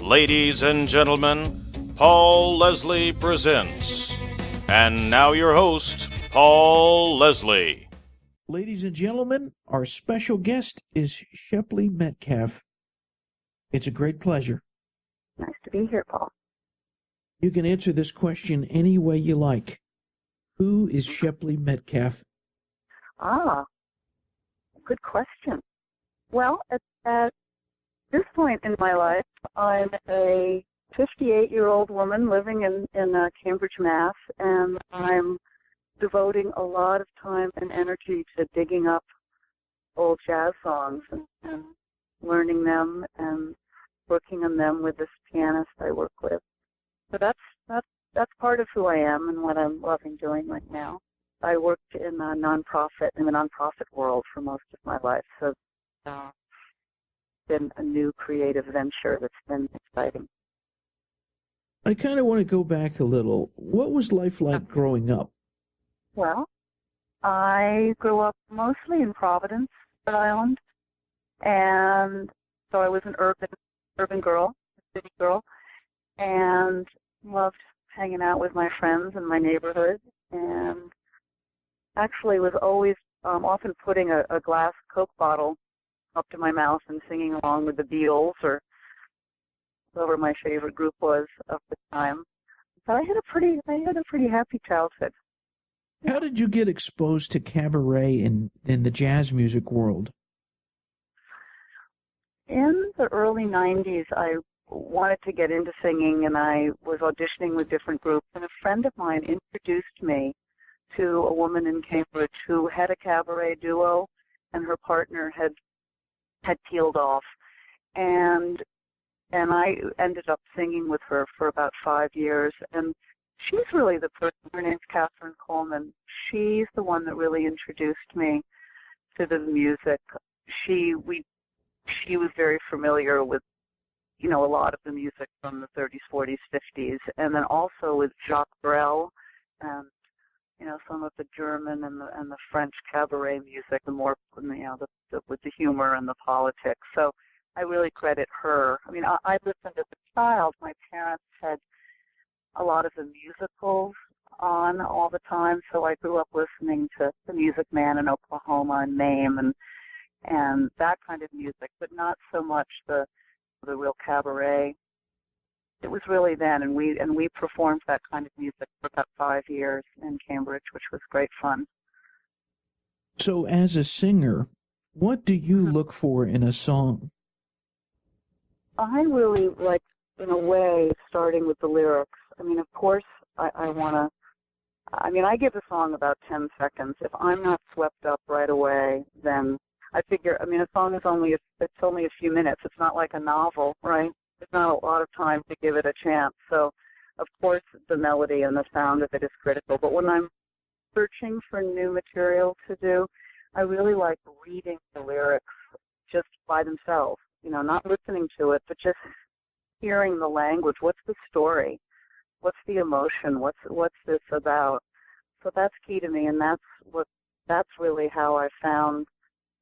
Ladies and gentlemen, Paul Leslie presents. And now your host, Paul Leslie. Ladies and gentlemen, our special guest is Shepley Metcalf. It's a great pleasure. Nice to be here, Paul. You can answer this question any way you like. Who is Shepley Metcalf? Good question. Well, at this point in my life, I'm a 58-year-old woman living in Cambridge, Mass., and I'm devoting a lot of time and energy to digging up old jazz songs and learning them and working on them with this pianist I work with. So that's part of who I am and what I'm loving doing right now. I worked in the nonprofit world for most of my life, so it's been a new creative venture that's been exciting. I kind of want to go back a little. What was life like growing up? Well, I grew up mostly in Providence, Rhode Island, and so I was an urban girl, a city girl, and loved hanging out with my friends in my neighborhood, and actually was always often putting a glass Coke bottle up to my mouth and singing along with the Beatles or whoever my favorite group was of the time. But I had a pretty happy childhood. How did you get exposed to cabaret in the jazz music world? In the early 90s, I wanted to get into singing, and I was auditioning with different groups, and a friend of mine introduced me to a woman in Cambridge who had a cabaret duo, and her partner had peeled off, and I ended up singing with her for about 5 years, and she's really the person. Her name's Catherine Coleman. She's the one that really introduced me to the music. She was very familiar with, a lot of the music from the 30s, 40s, 50s, and then also with Jacques Brel and some of the German and the French cabaret music, the more with the humor and the politics. So I really credit her. I mean, I listened as a child. My parents had a lot of the musicals on all the time, so I grew up listening to The Music Man in Oklahoma and Mame and that kind of music, but not so much the real cabaret. It was really then, and we performed that kind of music for about 5 years in Cambridge, which was great fun. So as a singer, what do you look for in a song? I really like, in a way, starting with the lyrics. I mean, of course, I give a song about 10 seconds. If I'm not swept up right away, then I figure, a song is only a few minutes. It's not like a novel, right? There's not a lot of time to give it a chance. So, of course, the melody and the sound of it is critical. But when I'm searching for new material to do, I really like reading the lyrics just by themselves. Not listening to it, but just hearing the language. What's the story? What's the emotion? What's this about? So that's key to me, and that's really how I found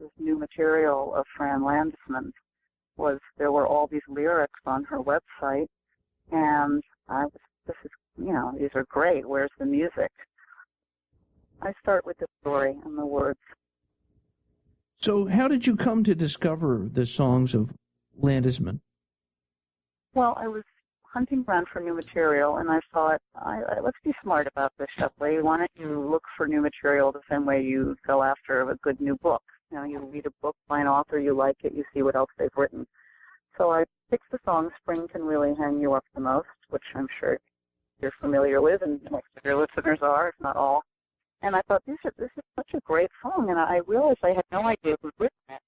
this new material of Fran Landesman. There were all these lyrics on her website, and these are great. Where's the music? I start with the story and the words. So how did you come to discover the songs of Landesman? Well, I was hunting around for new material, and I thought, let's be smart about this, Shepley. Why don't you look for new material the same way you go after a good new book? You read a book by an author, you like it, you see what else they've written. So I picked the song Spring Can Really Hang You Up the Most, which I'm sure you're familiar with, and most of your listeners are, if not all. And I thought, this is such a great song, and I realized I had no idea who'd written it.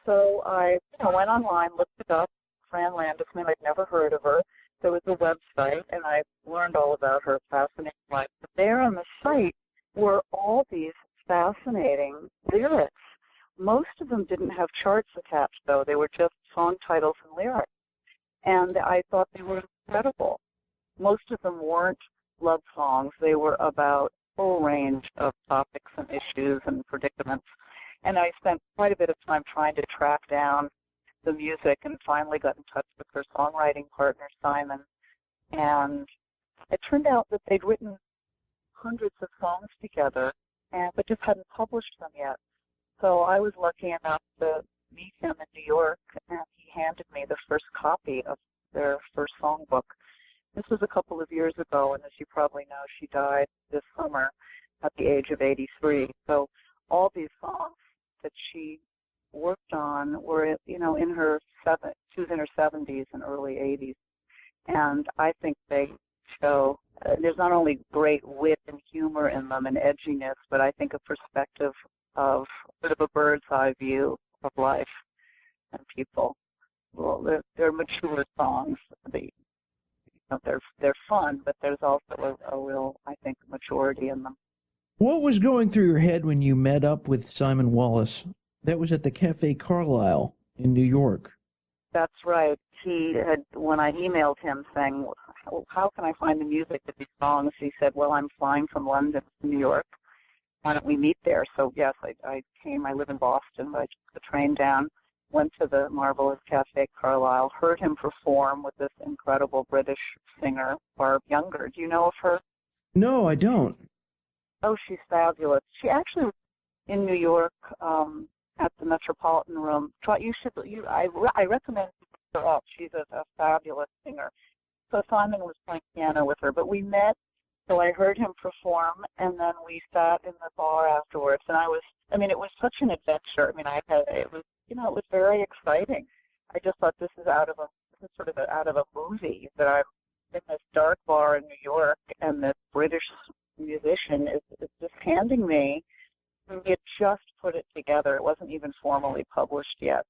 So I went online, looked it up, Fran Landesman. I'd never heard of her. There was a website, and I learned all about her fascinating life. But there on the site were all these fascinating lyrics. Most of them didn't have charts attached, though. They were just song titles and lyrics. And I thought they were incredible. Most of them weren't love songs. They were about a whole range of topics and issues and predicaments. And I spent quite a bit of time trying to track down the music and finally got in touch with her songwriting partner, Simon. And it turned out that they'd written hundreds of songs together, but just hadn't published them yet. So I was lucky enough to meet him in New York, and he handed me the first copy of their first songbook. This was a couple of years ago, and as you probably know, she died this summer at the age of 83. So all these songs that she worked on were, in her she was in her 70s and early 80s, and I think they show there's not only great wit and humor in them and edginess, but I think a perspective of sort of a bird's eye view of life and people. Well, they're mature songs. They're fun, but there's also a real, I think, maturity in them. What was going through your head when you met up with Simon Wallace? That was at the Cafe Carlyle in New York. That's right. When I emailed him saying, how can I find the music to these songs? He said, well, I'm flying from London to New York. Why don't we meet there? So, yes, I came. I live in Boston, but I took the train down, went to the marvelous Cafe Carlyle, heard him perform with this incredible British singer, Barb Younger. Do you know of her? No, I don't. Oh, she's fabulous. She actually was in New York at the Metropolitan Room. I recommend you look her up. She's a fabulous singer. So Simon was playing piano with her, but we met. So I heard him perform, and then we sat in the bar afterwards. And it was such an adventure. It was very exciting. I just thought this is sort of out of a movie, that I'm in this dark bar in New York, and this British musician is just handing me. He had just put it together. It wasn't even formally published yet.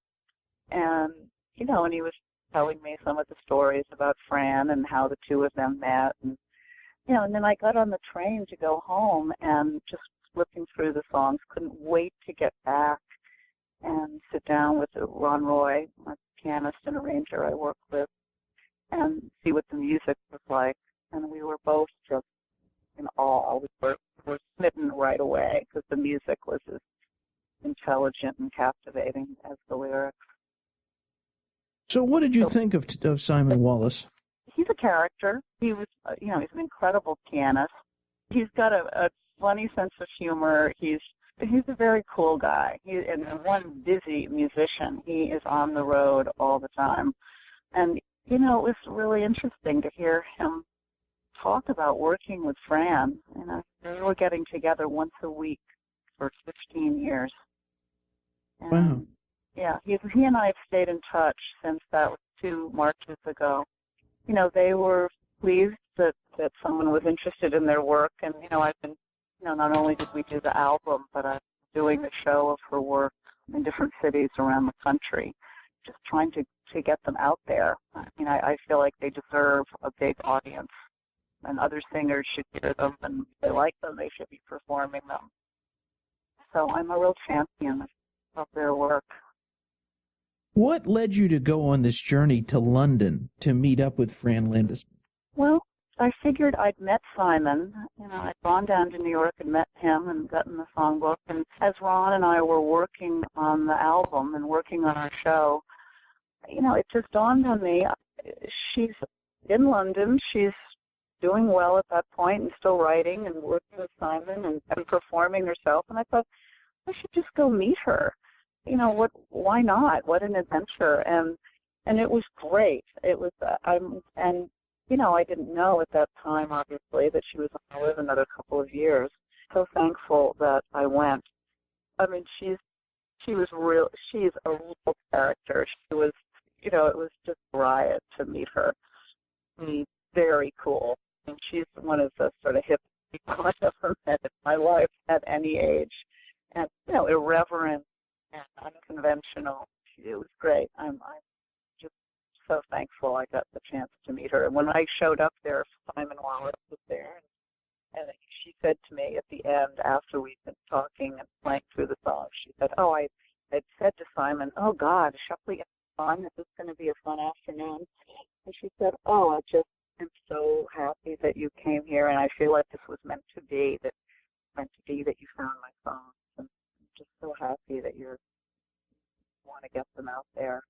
And he was telling me some of the stories about Fran and how the two of them met. And then I got on the train to go home and just flipping through the songs, couldn't wait to get back and sit down with Ron Roy, my pianist and arranger I work with, and see what the music was like. And we were both just in awe. We were smitten right away because the music was as intelligent and captivating as the lyrics. So what did you think of Simon Wallace? He's a character. He was, he's an incredible pianist. He's got a funny sense of humor. He's a very cool guy. And one busy musician. He is on the road all the time. And, it was really interesting to hear him talk about working with Fran. We were getting together once a week for 15 years. And, wow. Yeah, he and I have stayed in touch since that was 2 Marches ago. They were pleased that someone was interested in their work. And, I've been, not only did we do the album, but I'm doing a show of her work in different cities around the country, just trying to get them out there. I feel like they deserve a big audience, and other singers should hear them, and if they like them, they should be performing them. So I'm a real champion of their work. What led you to go on this journey to London to meet up with Fran Landesman? Well, I figured I'd met Simon. I'd gone down to New York and met him and gotten the songbook. And as Ron and I were working on the album and working on our show, it just dawned on me, she's in London. She's doing well at that point and still writing and working with Simon and performing herself. And I thought, I should just go meet her. Why not? What an adventure. And it was great. It was, I didn't know at that time, obviously, that she was going to live another couple of years. So thankful that I went. She's a real character. She was, it was just a riot to meet her. Very cool. And she's one of the sort of hip people I've ever met in my life at any age. And, irreverent and unconventional. It was great. I'm just so thankful I got the chance to meet her. And when I showed up there, Simon Wallace was there, and she said to me at the end, after we'd been talking and playing through the song, she said, I had said to Simon, oh God, Shepley is fun. This is going to be a fun afternoon. And she said, I just am so happy that you came here, and I feel like this was meant to be that you found my songs. And I'm just so happy that you want to get them out there.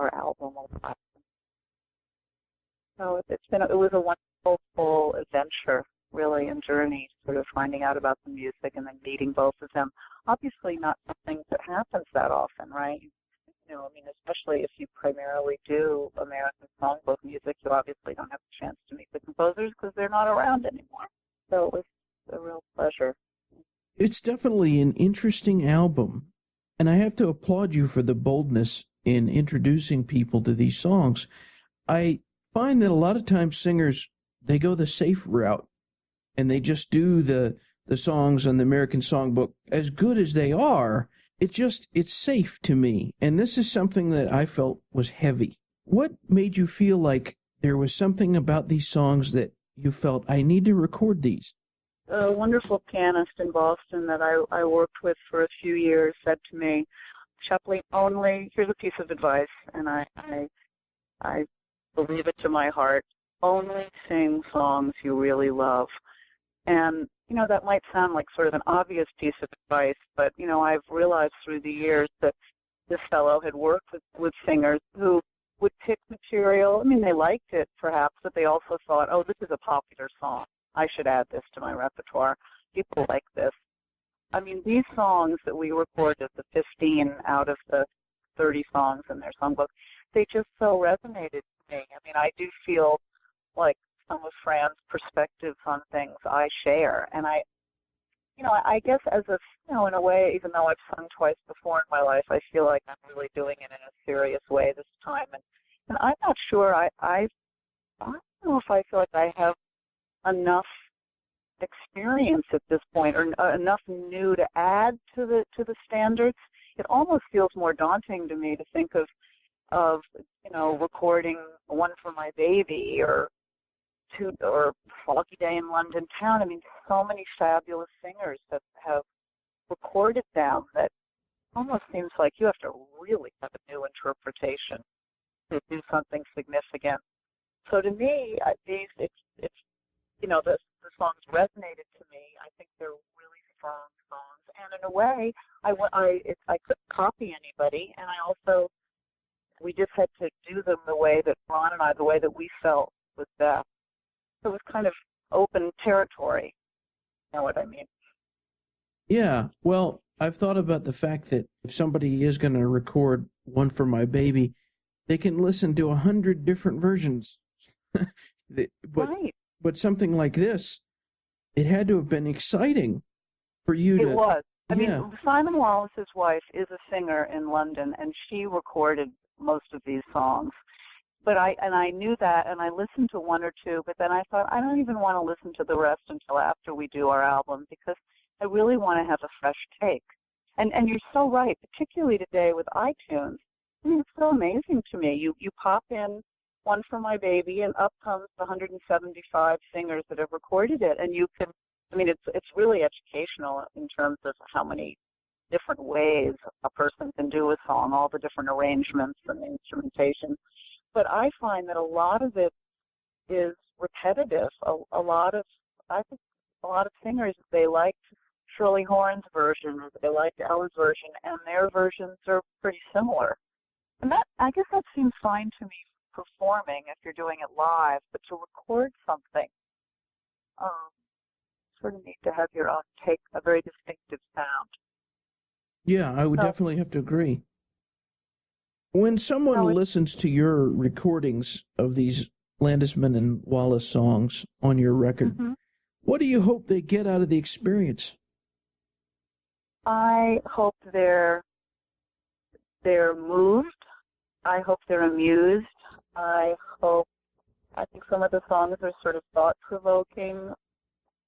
our album a lot. So it was a wonderful full adventure, really, and journey, sort of finding out about the music and then meeting both of them. Obviously not something that happens that often, right? You know, I mean, especially if you primarily do American songbook music, you obviously don't have the chance to meet the composers because they're not around anymore. So it was a real pleasure. It's definitely an interesting album, and I have to applaud you for the boldness in introducing people to these songs. I find that a lot of times singers, they go the safe route, and they just do the songs on the American Songbook as good as they are. It's safe to me, and this is something that I felt was heavy. What made you feel like there was something about these songs that you felt, I need to record these? A wonderful pianist in Boston that I worked with for a few years said to me, Shepley, here's a piece of advice, and I believe it to my heart, only sing songs you really love. And, you know, that might sound like sort of an obvious piece of advice, but, you know, I've realized through the years that this fellow had worked with singers who would pick material. I mean, they liked it, perhaps, but they also thought, oh, this is a popular song. I should add this to my repertoire. People like this. I mean, these songs that we recorded, the 15 out of the 30 songs in their songbook, they just so resonated to me. I mean, I do feel like some of Fran's perspectives on things I share. And I guess in a way, even though I've sung twice before in my life, I feel like I'm really doing it in a serious way this time. And I'm not sure, I don't know if I feel like I have enough experience at this point, or enough new to add to the standards. It almost feels more daunting to me to think of recording One for My Baby or Foggy Day in London Town. I mean, so many fabulous singers that have recorded them that almost seems like you have to really have a new interpretation to do something significant. So to me, the songs resonated to me. I think they're really strong songs, and in a way, I couldn't copy anybody, and we just had to do them the way that Ron and the way that we felt was best. So it was kind of open territory. You know what I mean? Yeah, well, I've thought about the fact that if somebody is going to record One for My Baby, they can listen to 100 different versions. Right. But something like this, it had to have been exciting for you to... It was. I yeah. mean, Simon Wallace's wife is a singer in London, and she recorded most of these songs. But I knew that, and I listened to one or two, but then I thought, I don't even want to listen to the rest until after we do our album, because I really want to have a fresh take. And you're so right, particularly today with iTunes. I mean, it's so amazing to me. You pop in One for My Baby, and up comes the 175 singers that have recorded it, and you can, I mean, it's really educational in terms of how many different ways a person can do a song, all the different arrangements and instrumentation. But I find that a lot of it is repetitive. I think a lot of singers, they liked Shirley Horn's version, or they liked Ella's version, and their versions are pretty similar. And I guess that seems fine to me performing if you're doing it live, but to record something, sort of need to have your own take, a very distinctive sound. Yeah, I would definitely have to agree. When someone listens to your recordings of these Landesman and Wallace songs on your record, what do you hope they get out of the experience? I hope they're moved. I hope they're amused. I think some of the songs are sort of thought-provoking.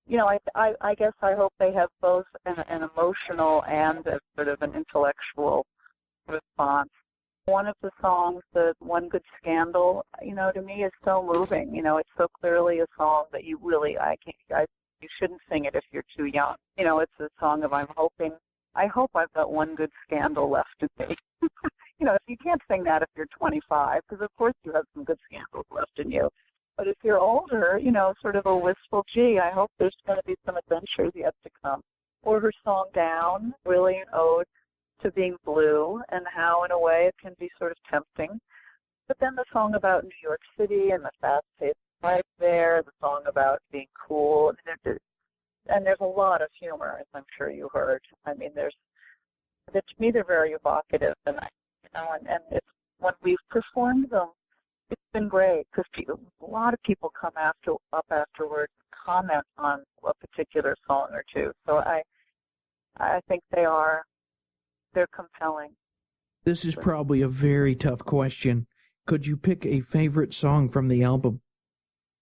You know, I guess I hope they have both an emotional and a sort of an intellectual response. One of the songs, the One Good Scandal, you know, to me is so moving. You know, it's so clearly a song that you really, you shouldn't sing it if you're too young. You know, it's a song of I hope I've got one good scandal left to me. You know, if you can't sing that if you're 25, because of course you have some good scandals left in you. But if you're older, you know, sort of a wistful, gee, I hope there's going to be some adventures yet to come. Or her song Down, really an ode to being blue, and how in a way it can be sort of tempting. But then the song about New York City and the fast-paced life there, the song about being cool, and there's a lot of humor, as I'm sure you heard. I mean, to me, they're very evocative, and and it's when we've performed them, it's been great because a lot of people come up afterwards and comment on a particular song or two. So I think they're compelling. This is probably a very tough question. Could you pick a favorite song from the album?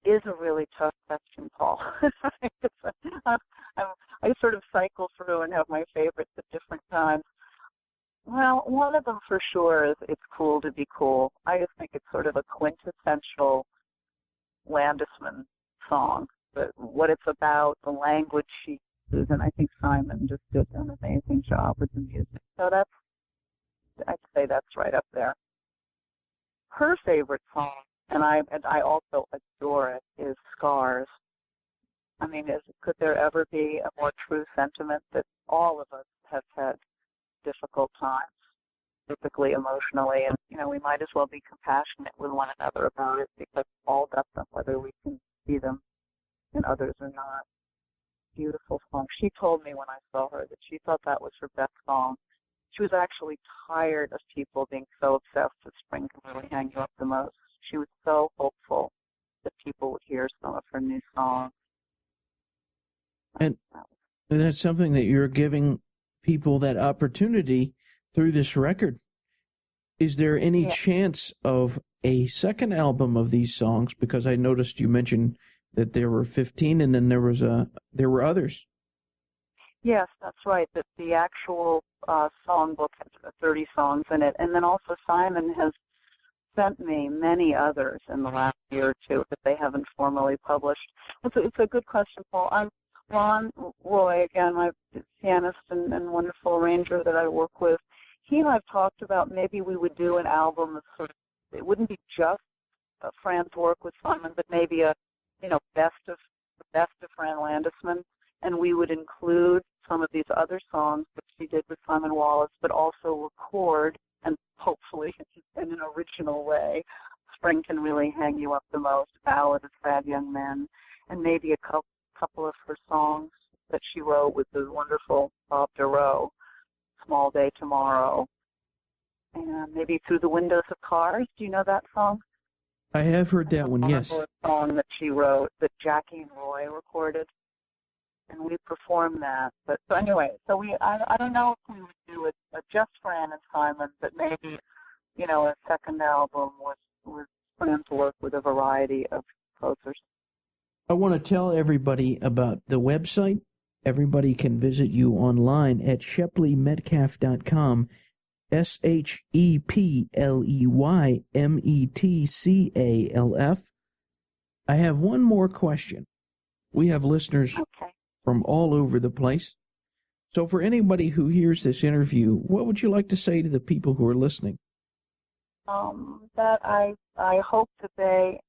Is a really tough question, Paul. I sort of cycle through and have my favorites at different times. Well, one of them for sure is It's Cool to Be Cool. I just think it's sort of a quintessential Landesman song. But what it's about, the language she uses, and I think Simon just did an amazing job with the music. So I'd say that's right up there. Her favorite song, and I also adore it, is Scars. I mean, could there ever be a more true sentiment that all of us have had difficult times, physically, emotionally, and, we might as well be compassionate with one another about it because all got them, whether we can see them and others or not. Beautiful song. She told me when I saw her that she thought that was her best song. She was actually tired of people being so obsessed with Spring Can Really Hang You Up the Most. She was so hopeful that people would hear some of her new songs. And that's something that you're giving people that opportunity through this record. Is there any chance of a second album of these songs? Because I noticed you mentioned that there were 15 and then there were others. Yes, that's right. That the actual songbook has 30 songs in it. And then also Simon has sent me many others in the last year or two that they haven't formally published. It's a good question, Paul. I'm Ron Roy, again, my pianist and wonderful arranger that I work with. He and I have talked about maybe we would do an album of sort of, it wouldn't be just Fran's work with Simon, but maybe a, best of Fran Landesman, and we would include some of these other songs that she did with Simon Wallace, but also record, and hopefully in an original way, Spring Can Really Hang You Up the Most, Ballad of Sad Young Men, and maybe a couple of her songs that she wrote with the wonderful Bob DeRoe, Small Day Tomorrow, and maybe Through the Windows of Cars. Do you know that song? I have heard that one, yes. A song that she wrote that Jackie and Roy recorded, and we performed that. But so anyway, so I don't know if we would do a just Fran and Simon, but maybe a second album with Fran to work with a variety of composers. I want to tell everybody about the website. Everybody can visit you online at shepleymetcalf.com, ShepleyMetcalf. I have one more question. We have listeners from all over the place. So for anybody who hears this interview, what would you like to say to the people who are listening? That I hope that they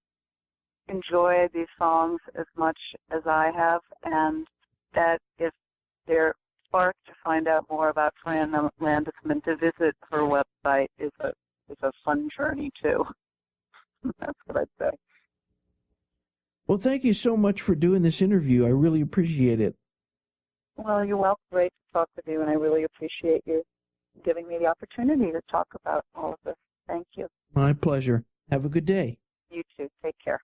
enjoy these songs as much as I have, and that if they're sparked to find out more about Fran Landesman, to visit her website is a fun journey too. That's what I'd say. Well, thank you so much for doing this interview. I really appreciate it. Well, you're welcome. Great to talk with you, and I really appreciate you giving me the opportunity to talk about all of this. Thank you. My pleasure. Have a good day. You too. Take care.